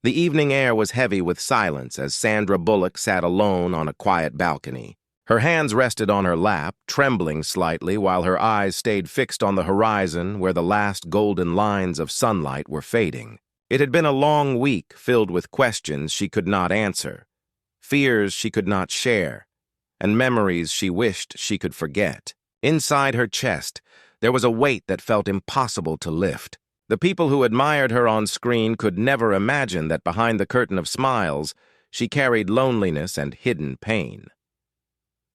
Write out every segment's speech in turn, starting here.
The evening air was heavy with silence as Sandra Bullock sat alone on a quiet balcony. Her hands rested on her lap, trembling slightly while her eyes stayed fixed on the horizon where the last golden lines of sunlight were fading. It had been a long week filled with questions she could not answer, fears she could not share, and memories she wished she could forget. Inside her chest, there was a weight that felt impossible to lift. The people who admired her on screen could never imagine that behind the curtain of smiles, she carried loneliness and hidden pain.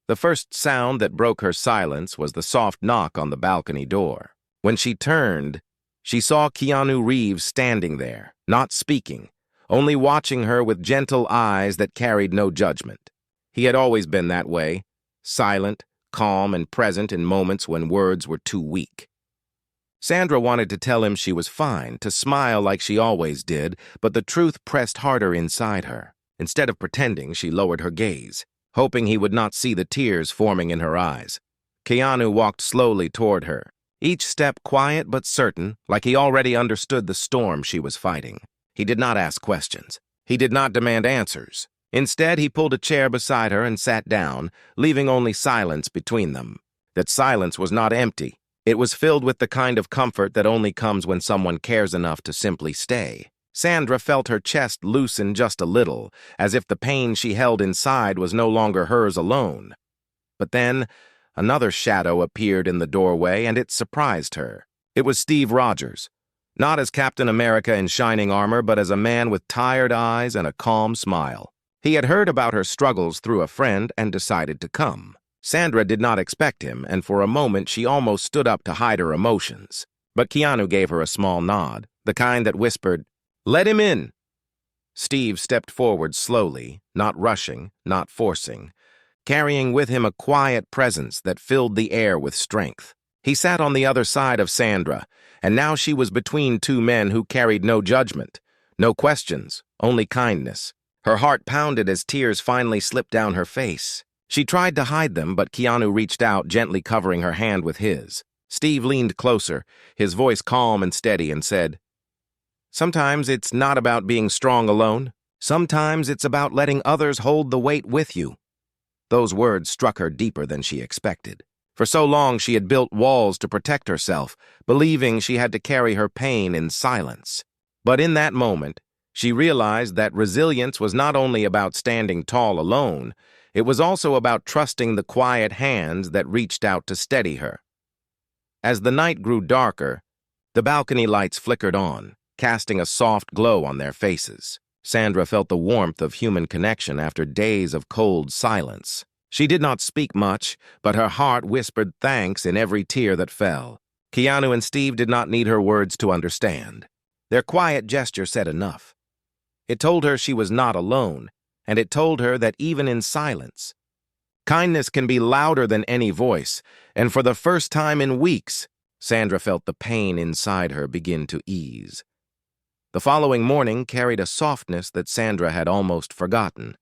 The first sound that broke her silence was the soft knock on the balcony door. When she turned, she saw Keanu Reeves standing there, not speaking, only watching her with gentle eyes that carried no judgment. He had always been that way, silent, calm, and present in moments when words were too weak. Sandra wanted to tell him she was fine, to smile like she always did, but the truth pressed harder inside her. Instead of pretending, she lowered her gaze, hoping he would not see the tears forming in her eyes. Keanu walked slowly toward her, each step quiet but certain, like he already understood the storm she was fighting. He did not ask questions. He did not demand answers. Instead, he pulled a chair beside her and sat down, leaving only silence between them. That silence was not empty. It was filled with the kind of comfort that only comes when someone cares enough to simply stay. Sandra felt her chest loosen just a little, as if the pain she held inside was no longer hers alone. But then, another shadow appeared in the doorway, and it surprised her. It was Steve Rogers, not as Captain America in shining armor, but as a man with tired eyes and a calm smile. He had heard about her struggles through a friend and decided to come. Sandra did not expect him, and for a moment she almost stood up to hide her emotions. But Keanu gave her a small nod, the kind that whispered, "Let him in." Steve stepped forward slowly, not rushing, not forcing, carrying with him a quiet presence that filled the air with strength. He sat on the other side of Sandra, and now she was between two men who carried no judgment, no questions, only kindness. Her heart pounded as tears finally slipped down her face. She tried to hide them, but Keanu reached out, gently covering her hand with his. Steve leaned closer, his voice calm and steady, and said, "Sometimes it's not about being strong alone. Sometimes it's about letting others hold the weight with you." Those words struck her deeper than she expected. For so long she had built walls to protect herself, believing she had to carry her pain in silence. But in that moment, she realized that resilience was not only about standing tall alone, it was also about trusting the quiet hands that reached out to steady her. As the night grew darker, the balcony lights flickered on, casting a soft glow on their faces. Sandra felt the warmth of human connection after days of cold silence. She did not speak much, but her heart whispered thanks in every tear that fell. Keanu and Steve did not need her words to understand. Their quiet gesture said enough. It told her she was not alone, and it told her that even in silence, kindness can be louder than any voice, and for the first time in weeks, Sandra felt the pain inside her begin to ease. The following morning carried a softness that Sandra had almost forgotten.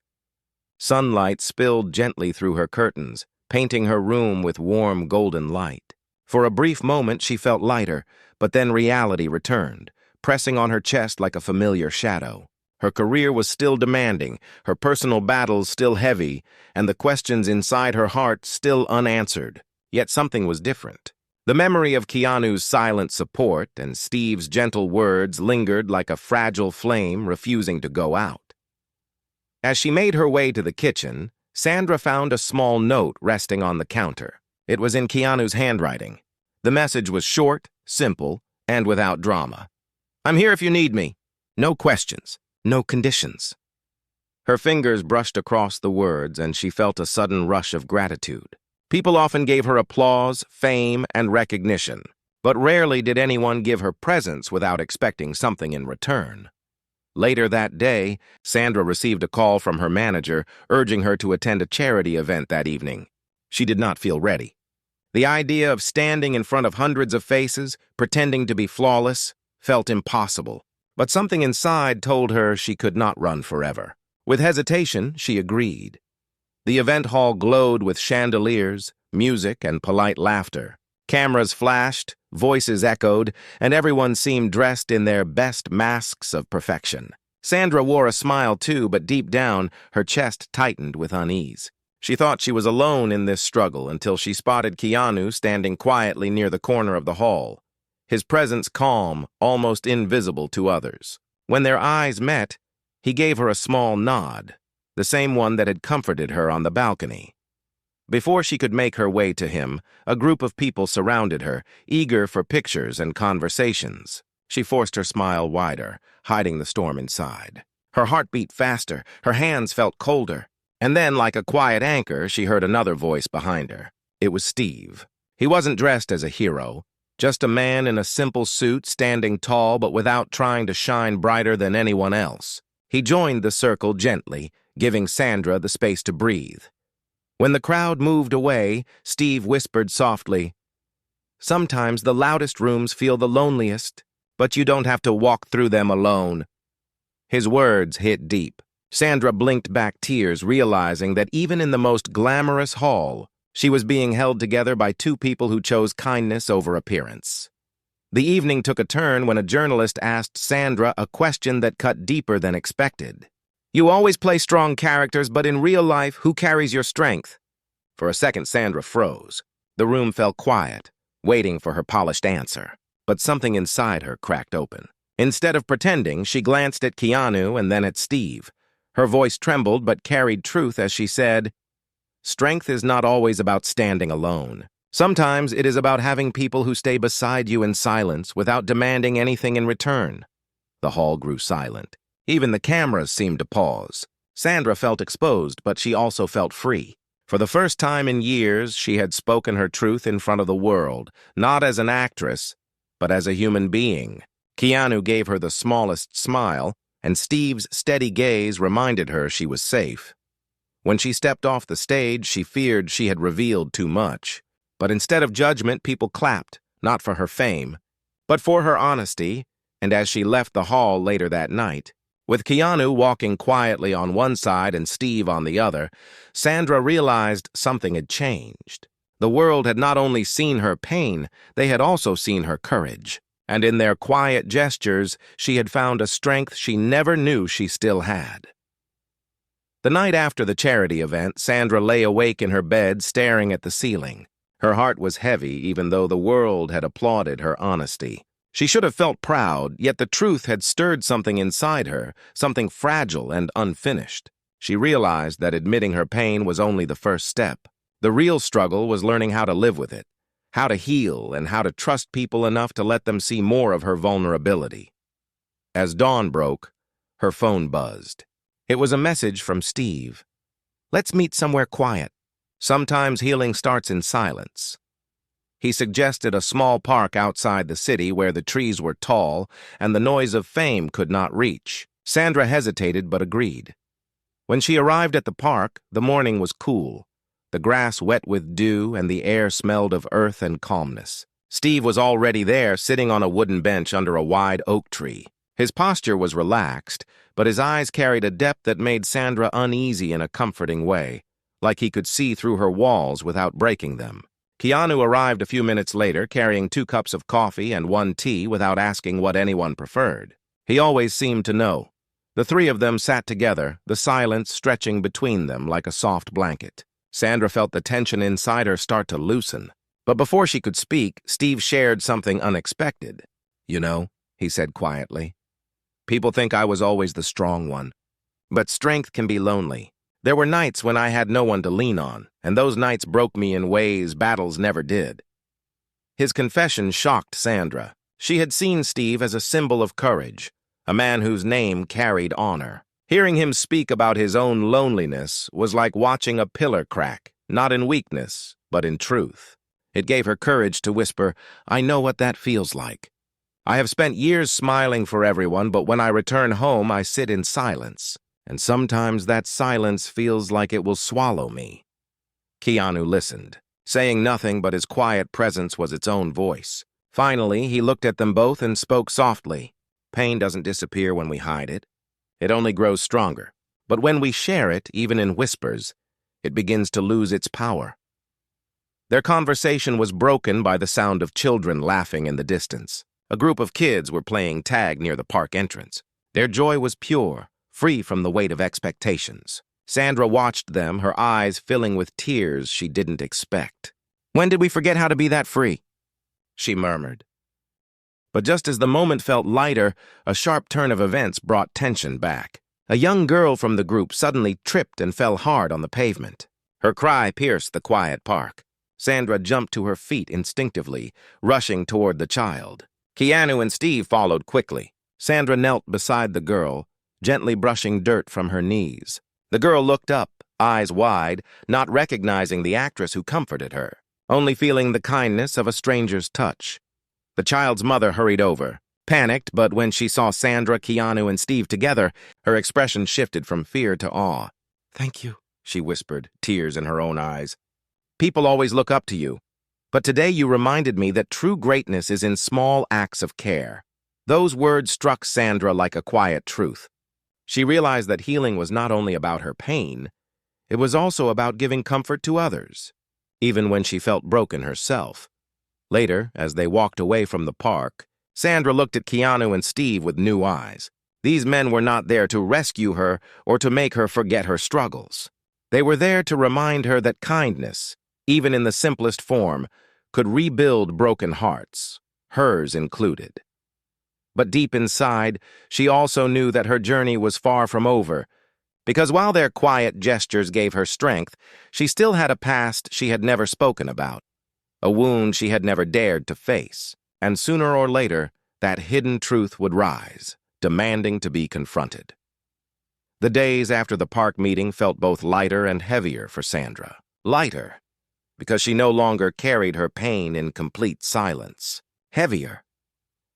Sunlight spilled gently through her curtains, painting her room with warm golden light. For a brief moment she felt lighter, but then reality returned, pressing on her chest like a familiar shadow. Her career was still demanding, her personal battles still heavy, and the questions inside her heart still unanswered. Yet something was different. The memory of Keanu's silent support and Steve's gentle words lingered like a fragile flame refusing to go out. As she made her way to the kitchen, Sandra found a small note resting on the counter. It was in Keanu's handwriting. The message was short, simple, and without drama. "I'm here if you need me. No questions. No conditions." Her fingers brushed across the words, and she felt a sudden rush of gratitude. People often gave her applause, fame, and recognition, but rarely did anyone give her presents without expecting something in return. Later that day, Sandra received a call from her manager urging her to attend a charity event that evening. She did not feel ready. The idea of standing in front of hundreds of faces, pretending to be flawless, felt impossible. But something inside told her she could not run forever. With hesitation, she agreed. The event hall glowed with chandeliers, music, and polite laughter. Cameras flashed, voices echoed, and everyone seemed dressed in their best masks of perfection. Sandra wore a smile too, but deep down, her chest tightened with unease. She thought she was alone in this struggle until she spotted Keanu standing quietly near the corner of the hall, his presence calm, almost invisible to others. When their eyes met, he gave her a small nod, the same one that had comforted her on the balcony. Before she could make her way to him, a group of people surrounded her, eager for pictures and conversations. She forced her smile wider, hiding the storm inside. Her heart beat faster, her hands felt colder. And then, like a quiet anchor, she heard another voice behind her. It was Steve. He wasn't dressed as a hero, just a man in a simple suit standing tall but without trying to shine brighter than anyone else. He joined the circle gently, giving Sandra the space to breathe. When the crowd moved away, Steve whispered softly, "Sometimes the loudest rooms feel the loneliest, but you don't have to walk through them alone." His words hit deep. Sandra blinked back tears, realizing that even in the most glamorous hall, she was being held together by two people who chose kindness over appearance. The evening took a turn when a journalist asked Sandra a question that cut deeper than expected. "You always play strong characters, but in real life, who carries your strength?" For a second, Sandra froze. The room fell quiet, waiting for her polished answer. But something inside her cracked open. Instead of pretending, she glanced at Keanu and then at Steve. Her voice trembled but carried truth as she said, "Strength is not always about standing alone. Sometimes it is about having people who stay beside you in silence without demanding anything in return." The hall grew silent. Even the cameras seemed to pause. Sandra felt exposed, but she also felt free. For the first time in years, she had spoken her truth in front of the world, not as an actress, but as a human being. Keanu gave her the smallest smile, and Steve's steady gaze reminded her she was safe. When she stepped off the stage, she feared she had revealed too much. But instead of judgment, people clapped, not for her fame, but for her honesty, and as she left the hall later that night, with Keanu walking quietly on one side and Steve on the other, Sandra realized something had changed. The world had not only seen her pain, they had also seen her courage. And in their quiet gestures, she had found a strength she never knew she still had. The night after the charity event, Sandra lay awake in her bed staring at the ceiling. Her heart was heavy, even though the world had applauded her honesty. She should have felt proud, yet the truth had stirred something inside her, something fragile and unfinished. She realized that admitting her pain was only the first step. The real struggle was learning how to live with it, how to heal, and how to trust people enough to let them see more of her vulnerability. As dawn broke, her phone buzzed. It was a message from Steve. "Let's meet somewhere quiet. Sometimes healing starts in silence." He suggested a small park outside the city where the trees were tall and the noise of fame could not reach. Sandra hesitated but agreed. When she arrived at the park, the morning was cool, the grass wet with dew and the air smelled of earth and calmness. Steve was already there, sitting on a wooden bench under a wide oak tree. His posture was relaxed, but his eyes carried a depth that made Sandra uneasy in a comforting way, like he could see through her walls without breaking them. Keanu arrived a few minutes later, carrying 2 cups of coffee and 1 tea without asking what anyone preferred. He always seemed to know. The three of them sat together, the silence stretching between them like a soft blanket. Sandra felt the tension inside her start to loosen. But before she could speak, Steve shared something unexpected. "You know," he said quietly, "people think I was always the strong one. But strength can be lonely. There were nights when I had no one to lean on, and those nights broke me in ways battles never did." His confession shocked Sandra. She had seen Steve as a symbol of courage, a man whose name carried honor. Hearing him speak about his own loneliness was like watching a pillar crack, not in weakness, but in truth. It gave her courage to whisper, "I know what that feels like. I have spent years smiling for everyone, but when I return home, I sit in silence. And sometimes that silence feels like it will swallow me." Keanu listened, saying nothing, but his quiet presence was its own voice. Finally, he looked at them both and spoke softly. "Pain doesn't disappear when we hide it. It only grows stronger. But when we share it, even in whispers, it begins to lose its power." Their conversation was broken by the sound of children laughing in the distance. A group of kids were playing tag near the park entrance. Their joy was pure, free from the weight of expectations. Sandra watched them, her eyes filling with tears she didn't expect. "When did we forget how to be that free?" she murmured. But just as the moment felt lighter, a sharp turn of events brought tension back. A young girl from the group suddenly tripped and fell hard on the pavement. Her cry pierced the quiet park. Sandra jumped to her feet instinctively, rushing toward the child. Keanu and Steve followed quickly. Sandra knelt beside the girl, gently brushing dirt from her knees. The girl looked up, eyes wide, not recognizing the actress who comforted her, only feeling the kindness of a stranger's touch. The child's mother hurried over, panicked, but when she saw Sandra, Keanu, and Steve together, her expression shifted from fear to awe. "Thank you," she whispered, tears in her own eyes. "People always look up to you, but today you reminded me that true greatness is in small acts of care." Those words struck Sandra like a quiet truth. She realized that healing was not only about her pain, it was also about giving comfort to others, even when she felt broken herself. Later, as they walked away from the park, Sandra looked at Keanu and Steve with new eyes. These men were not there to rescue her or to make her forget her struggles. They were there to remind her that kindness, even in the simplest form, could rebuild broken hearts, hers included. But deep inside, she also knew that her journey was far from over, because while their quiet gestures gave her strength, she still had a past she had never spoken about, a wound she had never dared to face, and sooner or later, that hidden truth would rise, demanding to be confronted. The days after the park meeting felt both lighter and heavier for Sandra. Lighter, because she no longer carried her pain in complete silence. Heavier,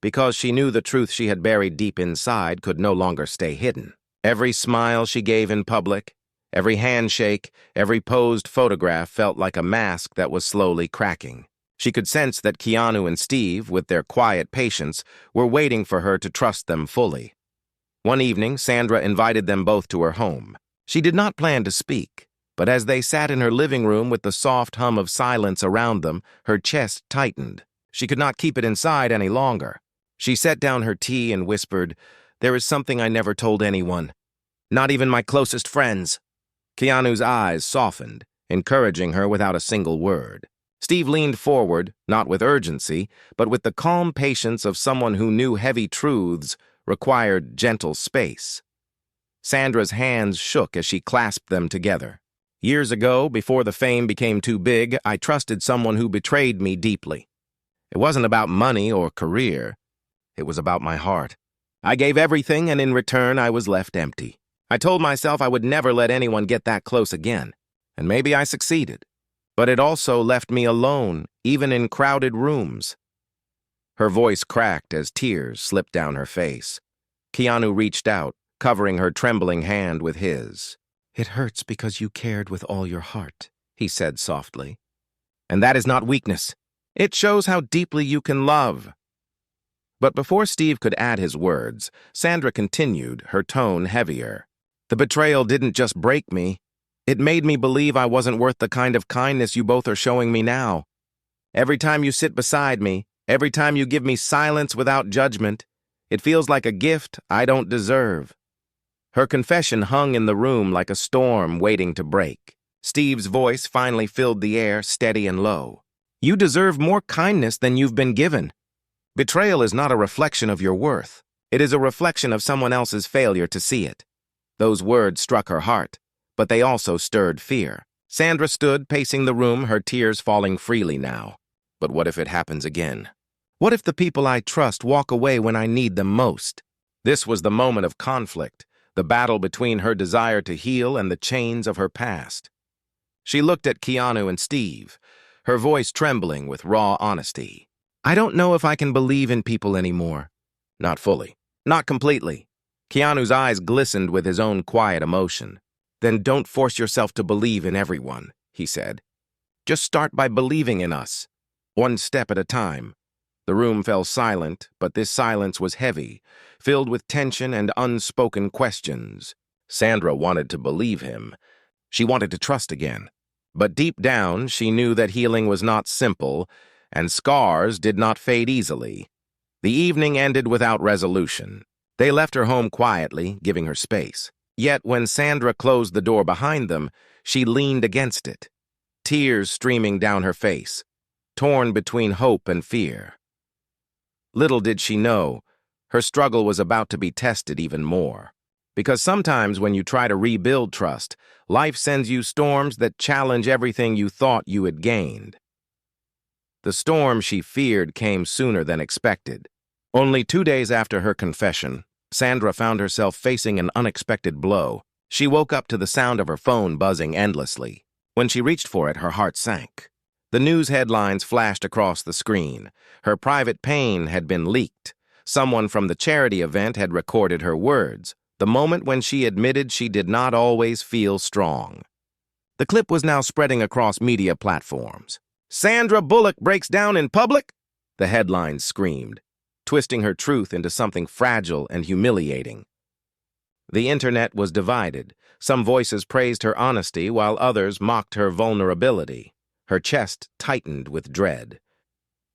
because she knew the truth she had buried deep inside could no longer stay hidden. Every smile she gave in public, every handshake, every posed photograph felt like a mask that was slowly cracking. She could sense that Keanu and Steve, with their quiet patience, were waiting for her to trust them fully. One evening, Sandra invited them both to her home. She did not plan to speak, but as they sat in her living room with the soft hum of silence around them, her chest tightened. She could not keep it inside any longer. She set down her tea and whispered, "There is something I never told anyone, not even my closest friends." Keanu's eyes softened, encouraging her without a single word. Steve leaned forward, not with urgency, but with the calm patience of someone who knew heavy truths required gentle space. Sandra's hands shook as she clasped them together. "Years ago, before the fame became too big, I trusted someone who betrayed me deeply. It wasn't about money or career. It was about my heart. I gave everything, and in return, I was left empty. I told myself I would never let anyone get that close again, and maybe I succeeded. But it also left me alone, even in crowded rooms." Her voice cracked as tears slipped down her face. Keanu reached out, covering her trembling hand with his. "It hurts because you cared with all your heart," he said softly. "And that is not weakness. It shows how deeply you can love." But before Steve could add his words, Sandra continued, her tone heavier. "The betrayal didn't just break me. It made me believe I wasn't worth the kind of kindness you both are showing me now. Every time you sit beside me, every time you give me silence without judgment, it feels like a gift I don't deserve." Her confession hung in the room like a storm waiting to break. Steve's voice finally filled the air, steady and low. "You deserve more kindness than you've been given. Betrayal is not a reflection of your worth. It is a reflection of someone else's failure to see it." Those words struck her heart, but they also stirred fear. Sandra stood, pacing the room, her tears falling freely now. But what if it happens again? What if the people I trust walk away when I need them most? This was the moment of conflict, the battle between her desire to heal and the chains of her past. She looked at Keanu and Steve, her voice trembling with raw honesty. "I don't know if I can believe in people anymore." "Not fully. Not completely." Keanu's eyes glistened with his own quiet emotion. "Then don't force yourself to believe in everyone," he said. "Just start by believing in us, one step at a time." The room fell silent, but this silence was heavy, filled with tension and unspoken questions. Sandra wanted to believe him. She wanted to trust again. But deep down, she knew that healing was not simple, and scars did not fade easily. The evening ended without resolution. They left her home quietly, giving her space. Yet when Sandra closed the door behind them, she leaned against it, tears streaming down her face, torn between hope and fear. Little did she know, her struggle was about to be tested even more. Because sometimes when you try to rebuild trust, life sends you storms that challenge everything you thought you had gained. The storm she feared came sooner than expected. Only 2 days after her confession, Sandra found herself facing an unexpected blow. She woke up to the sound of her phone buzzing endlessly. When she reached for it, her heart sank. The news headlines flashed across the screen. Her private pain had been leaked. Someone from the charity event had recorded her words, the moment when she admitted she did not always feel strong. The clip was now spreading across media platforms. "Sandra Bullock breaks down in public?" the headlines screamed, twisting her truth into something fragile and humiliating. The internet was divided. Some voices praised her honesty while others mocked her vulnerability. Her chest tightened with dread.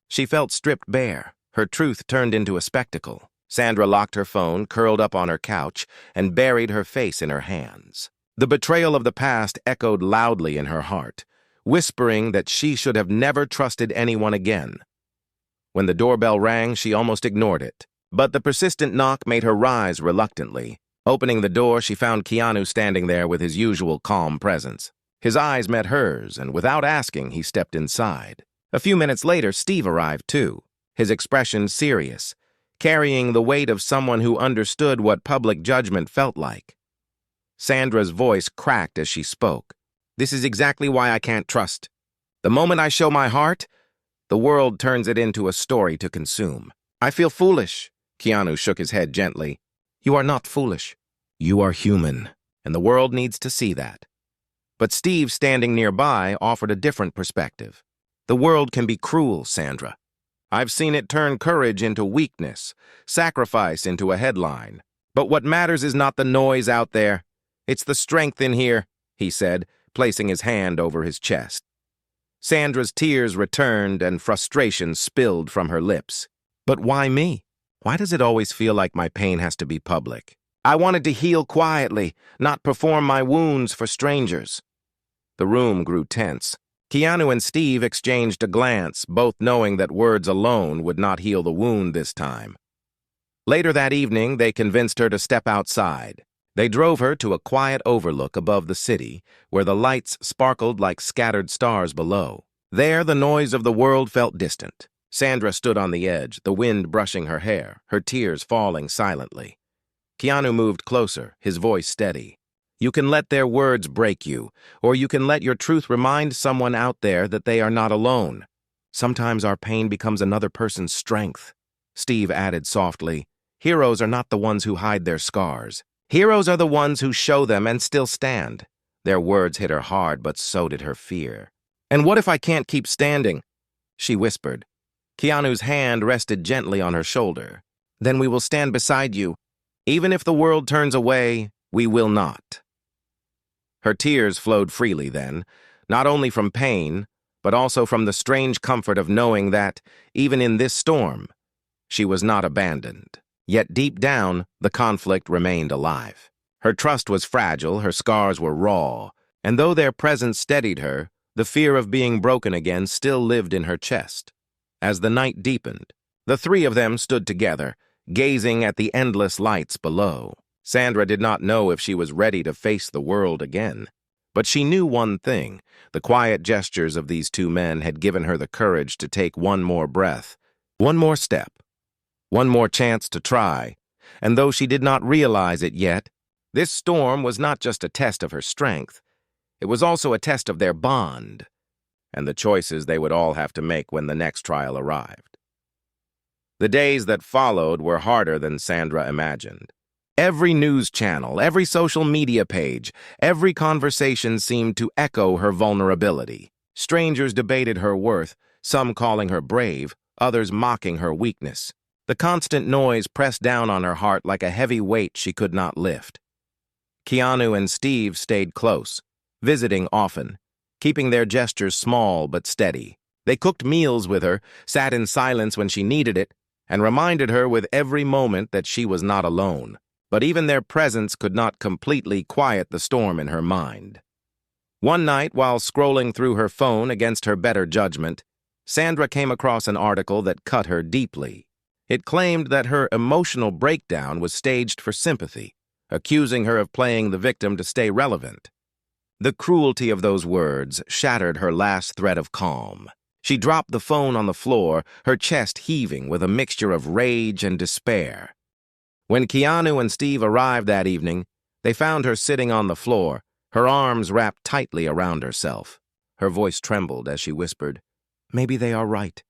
She felt stripped bare, her truth turned into a spectacle. Sandra locked her phone, curled up on her couch, and buried her face in her hands. The betrayal of the past echoed loudly in her heart, whispering that she should have never trusted anyone again. When the doorbell rang, she almost ignored it. But the persistent knock made her rise reluctantly. Opening the door, she found Keanu standing there with his usual calm presence. His eyes met hers, and without asking, he stepped inside. A few minutes later, Steve arrived too, his expression serious, carrying the weight of someone who understood what public judgment felt like. Sandra's voice cracked as she spoke. "This is exactly why I can't trust. The moment I show my heart, the world turns it into a story to consume. I feel foolish." Keanu shook his head gently. "You are not foolish. You are human, and the world needs to see that." But Steve, standing nearby, offered a different perspective. "The world can be cruel, Sandra. I've seen it turn courage into weakness, sacrifice into a headline. But what matters is not the noise out there. It's the strength in here," he said, placing his hand over his chest. Sandra's tears returned and frustration spilled from her lips. "But why me? Why does it always feel like my pain has to be public? I wanted to heal quietly, not perform my wounds for strangers." The room grew tense. Keanu and Steve exchanged a glance, both knowing that words alone would not heal the wound this time. Later that evening, they convinced her to step outside. They drove her to a quiet overlook above the city, where the lights sparkled like scattered stars below. There, the noise of the world felt distant. Sandra stood on the edge, the wind brushing her hair, her tears falling silently. Keanu moved closer, his voice steady. "You can let their words break you, or you can let your truth remind someone out there that they are not alone. Sometimes our pain becomes another person's strength." Steve added softly, "Heroes are not the ones who hide their scars. Heroes are the ones who show them and still stand." Their words hit her hard, but so did her fear. "And what if I can't keep standing?" she whispered. Keanu's hand rested gently on her shoulder. "Then we will stand beside you. Even if the world turns away, we will not." Her tears flowed freely then, not only from pain, but also from the strange comfort of knowing that, even in this storm, she was not abandoned. Yet deep down, the conflict remained alive. Her trust was fragile, her scars were raw, and though their presence steadied her, the fear of being broken again still lived in her chest. As the night deepened, the three of them stood together, gazing at the endless lights below. Sandra did not know if she was ready to face the world again. But she knew one thing: the quiet gestures of these two men had given her the courage to take one more breath, one more step, one more chance to try. And though she did not realize it yet, this storm was not just a test of her strength. It was also a test of their bond, and the choices they would all have to make when the next trial arrived. The days that followed were harder than Sandra imagined. Every news channel, every social media page, every conversation seemed to echo her vulnerability. Strangers debated her worth, some calling her brave, others mocking her weakness. The constant noise pressed down on her heart like a heavy weight she could not lift. Keanu and Steve stayed close, visiting often, keeping their gestures small but steady. They cooked meals with her, sat in silence when she needed it, and reminded her with every moment that she was not alone. But even their presence could not completely quiet the storm in her mind. One night, while scrolling through her phone against her better judgment, Sandra came across an article that cut her deeply. It claimed that her emotional breakdown was staged for sympathy, accusing her of playing the victim to stay relevant. The cruelty of those words shattered her last thread of calm. She dropped the phone on the floor, her chest heaving with a mixture of rage and despair. When Keanu and Steve arrived that evening, they found her sitting on the floor, her arms wrapped tightly around herself. Her voice trembled as she whispered, "Maybe they are right.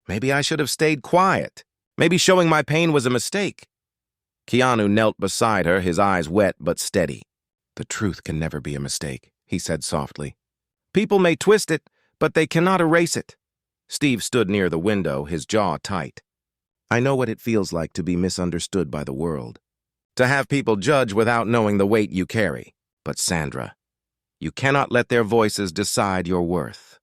Maybe I should have stayed quiet. Maybe showing my pain was a mistake." Keanu knelt beside her, his eyes wet but steady. "The truth can never be a mistake," he said softly. "People may twist it, but they cannot erase it." Steve stood near the window, his jaw tight. "I know what it feels like to be misunderstood by the world, to have people judge without knowing the weight you carry. But Sandra, you cannot let their voices decide your worth."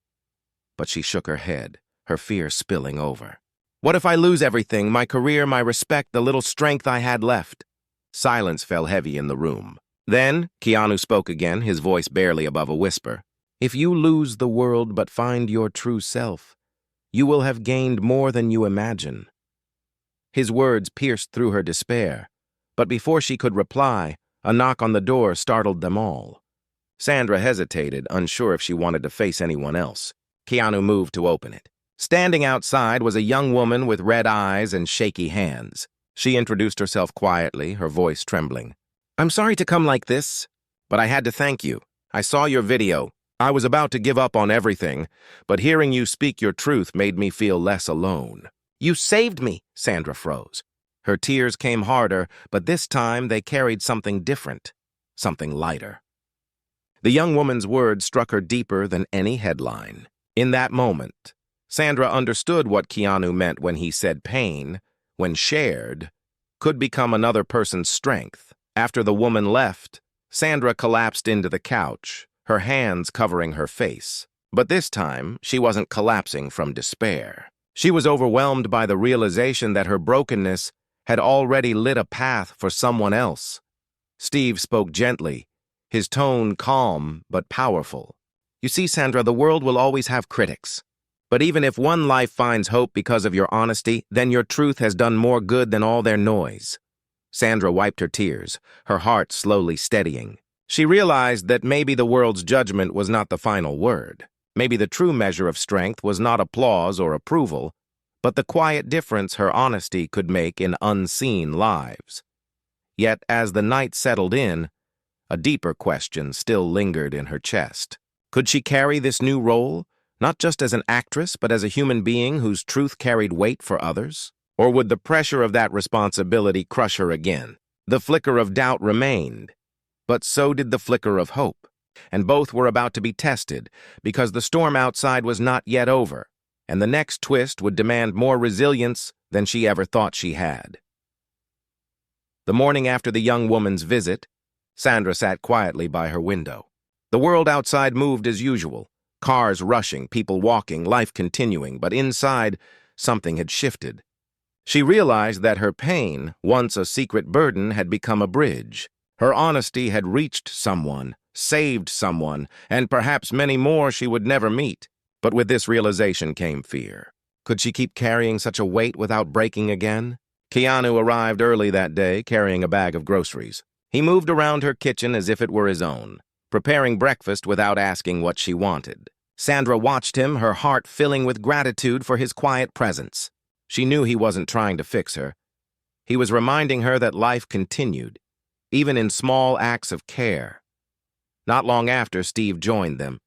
But she shook her head, her fear spilling over. "What if I lose everything, my career, my respect, the little strength I had left?" Silence fell heavy in the room. Then, Keanu spoke again, his voice barely above a whisper. "If you lose the world but find your true self, you will have gained more than you imagine." His words pierced through her despair, but before she could reply, a knock on the door startled them all. Sandra hesitated, unsure if she wanted to face anyone else. Keanu moved to open it. Standing outside was a young woman with red eyes and shaky hands. She introduced herself quietly, her voice trembling. "I'm sorry to come like this, but I had to thank you. I saw your video. I was about to give up on everything, but hearing you speak your truth made me feel less alone." "You saved me," Sandra froze. Her tears came harder, but this time they carried something different, something lighter. The young woman's words struck her deeper than any headline. In that moment, Sandra understood what Keanu meant when he said pain, when shared, could become another person's strength. After the woman left, Sandra collapsed into the couch, her hands covering her face. But this time, she wasn't collapsing from despair. She was overwhelmed by the realization that her brokenness had already lit a path for someone else. Steve spoke gently, his tone calm but powerful. "You see, Sandra, the world will always have critics. But even if one life finds hope because of your honesty, then your truth has done more good than all their noise." Sandra wiped her tears, her heart slowly steadying. She realized that maybe the world's judgment was not the final word. Maybe the true measure of strength was not applause or approval, but the quiet difference her honesty could make in unseen lives. Yet, as the night settled in, a deeper question still lingered in her chest. Could she carry this new role, not just as an actress, but as a human being whose truth carried weight for others? Or would the pressure of that responsibility crush her again? The flicker of doubt remained, but so did the flicker of hope, and both were about to be tested because the storm outside was not yet over, and the next twist would demand more resilience than she ever thought she had. The morning after the young woman's visit, Sandra sat quietly by her window. The world outside moved as usual, cars rushing, people walking, life continuing, but inside, something had shifted. She realized that her pain, once a secret burden, had become a bridge. Her honesty had reached someone, saved someone, and perhaps many more she would never meet. But with this realization came fear. Could she keep carrying such a weight without breaking again? Keanu arrived early that day, carrying a bag of groceries. He moved around her kitchen as if it were his own, preparing breakfast without asking what she wanted. Sandra watched him, her heart filling with gratitude for his quiet presence. She knew he wasn't trying to fix her. He was reminding her that life continued, even in small acts of care. Not long after, Steve joined them.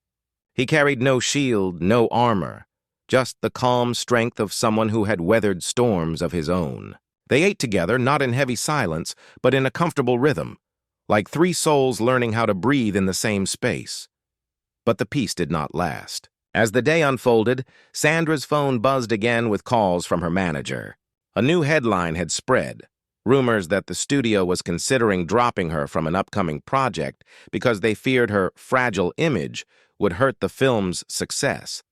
He carried no shield, no armor, just the calm strength of someone who had weathered storms of his own. They ate together, not in heavy silence, but in a comfortable rhythm, like three souls learning how to breathe in the same space. But the peace did not last. As the day unfolded, Sandra's phone buzzed again with calls from her manager. A new headline had spread, rumors that the studio was considering dropping her from an upcoming project because they feared her fragile image would hurt the film's success.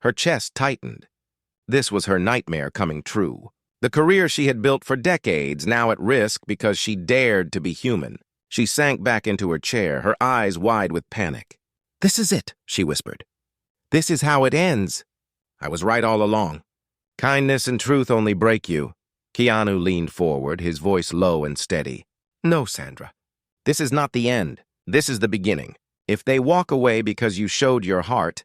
Her chest tightened. This was her nightmare coming true. The career she had built for decades, now at risk because she dared to be human. She sank back into her chair, her eyes wide with panic. "This is it," she whispered. "This is how it ends." "I was right all along. Kindness and truth only break you." Keanu leaned forward, his voice low and steady. "No, Sandra. This is not the end. This is the beginning. If they walk away because you showed your heart,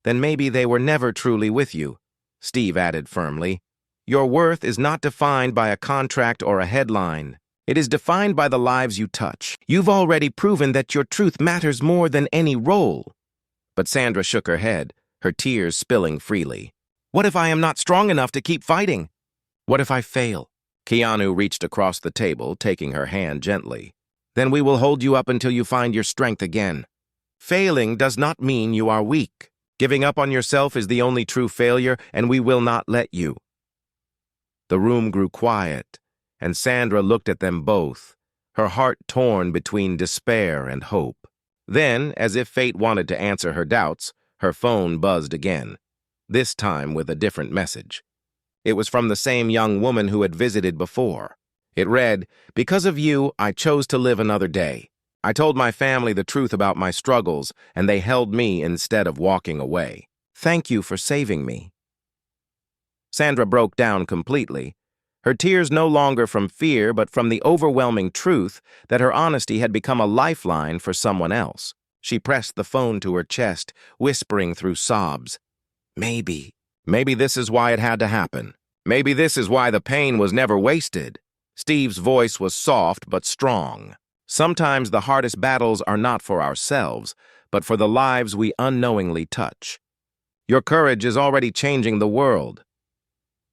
then maybe they were never truly with you," Steve added firmly. "Your worth is not defined by a contract or a headline. It is defined by the lives you touch. You've already proven that your truth matters more than any role." But Sandra shook her head, her tears spilling freely. "What if I am not strong enough to keep fighting? What if I fail?" Keanu reached across the table, taking her hand gently. "Then we will hold you up until you find your strength again. Failing does not mean you are weak. Giving up on yourself is the only true failure, and we will not let you." The room grew quiet, and Sandra looked at them both, her heart torn between despair and hope. Then, as if fate wanted to answer her doubts, her phone buzzed again, this time with a different message. It was from the same young woman who had visited before. It read, "Because of you, I chose to live another day. I told my family the truth about my struggles, and they held me instead of walking away. Thank you for saving me." Sandra broke down completely, her tears no longer from fear but from the overwhelming truth that her honesty had become a lifeline for someone else. She pressed the phone to her chest, whispering through sobs, Maybe this is why it had to happen. Maybe this is why the pain was never wasted." Steve's voice was soft but strong. "Sometimes the hardest battles are not for ourselves, but for the lives we unknowingly touch. Your courage is already changing the world."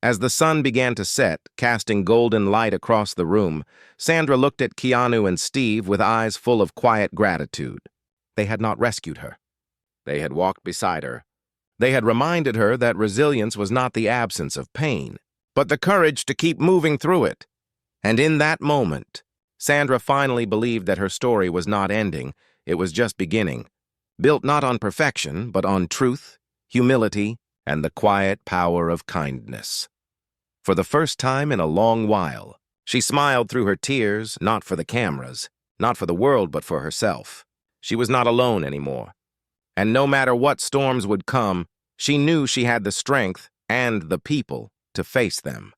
As the sun began to set, casting golden light across the room, Sandra looked at Keanu and Steve with eyes full of quiet gratitude. They had not rescued her. They had walked beside her. They had reminded her that resilience was not the absence of pain, but the courage to keep moving through it. And in that moment, Sandra finally believed that her story was not ending, it was just beginning, built not on perfection, but on truth, humility, and the quiet power of kindness. For the first time in a long while, she smiled through her tears, not for the cameras, not for the world, but for herself. She was not alone anymore. And no matter what storms would come, she knew she had the strength and the people to face them.